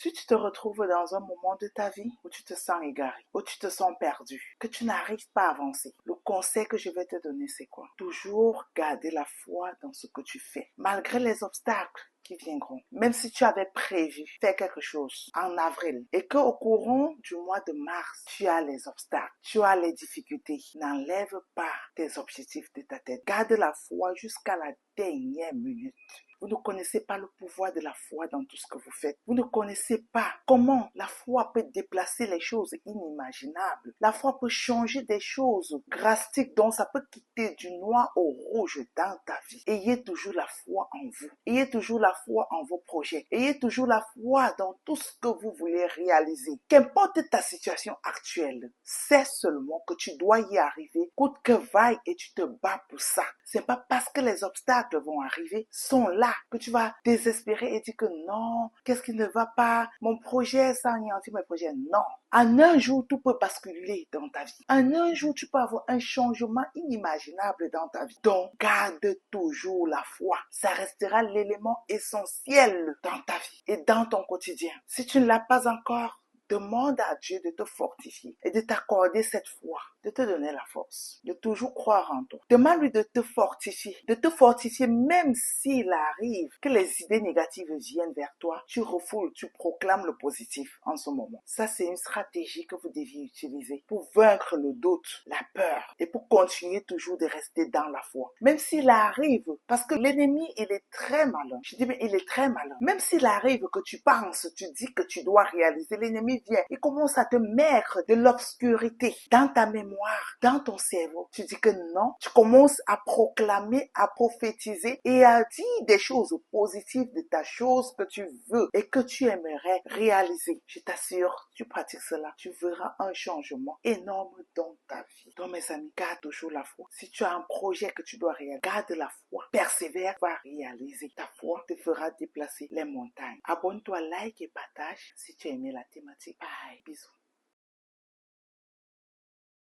Si tu te retrouves dans un moment de ta vie où tu te sens égaré, où tu te sens perdu, que tu n'arrives pas à avancer, le conseil que je vais te donner, c'est quoi? Toujours garder la foi dans ce que tu fais, malgré les obstacles qui viendront. Même si tu avais prévu faire quelque chose en avril et qu'au courant du mois de mars, tu as les obstacles, tu as les difficultés, n'enlève pas tes objectifs de ta tête. Garde la foi jusqu'à la dernière minute. Vous ne connaissez pas le pouvoir de la foi dans tout ce que vous faites. Vous ne connaissez pas comment la foi peut déplacer les choses inimaginables. La foi peut changer des choses drastiques, donc ça peut quitter du noir au rouge dans ta vie. Ayez toujours la foi en vous. Ayez toujours la foi en vos projets. Ayez toujours la foi dans tout ce que vous voulez réaliser. Qu'importe ta situation actuelle, c'est seulement que tu dois y arriver, coûte que vaille, et tu te bats pour ça. C'est pas parce que les obstacles vont arriver, sont là, que tu vas désespérer et dire que non, qu'est-ce qui ne va pas, mon projet, ça anéantit mes projets. Non. En un jour, tout peut basculer dans ta vie. En un jour, tu peux avoir un changement inimaginable dans ta vie. Donc, garde toujours la foi. Ça restera l'élément essentiel dans ta vie et dans ton quotidien. Si tu ne l'as pas encore, demande à Dieu de te fortifier et de t'accorder cette foi, de te donner la force, de toujours croire en toi. Demande-lui de te fortifier même s'il arrive que les idées négatives viennent vers toi. Tu refoules, tu proclames le positif en ce moment. Ça, c'est une stratégie que vous deviez utiliser pour vaincre le doute, la peur et pour continuer toujours de rester dans la foi. Même s'il arrive, parce que l'ennemi, il est très malin. Je dis, mais il est très malin. Même s'il arrive que tu penses, tu dis que tu dois réaliser, l'ennemi vient, il commence à te mettre de l'obscurité dans ta mémoire, dans ton cerveau. Tu dis que non, tu commences à proclamer, à prophétiser et à dire des choses positives de ta chose que tu veux et que tu aimerais réaliser. Je t'assure, tu pratiques cela, tu verras un changement énorme dans ta vie. Donc mes amis, garde toujours la foi. Si tu as un projet que tu dois réaliser, garde la foi, persévère, va réaliser. Ta foi te fera déplacer les montagnes. Abonne-toi, like et partage si tu as aimé la thématique. Bye, bisous.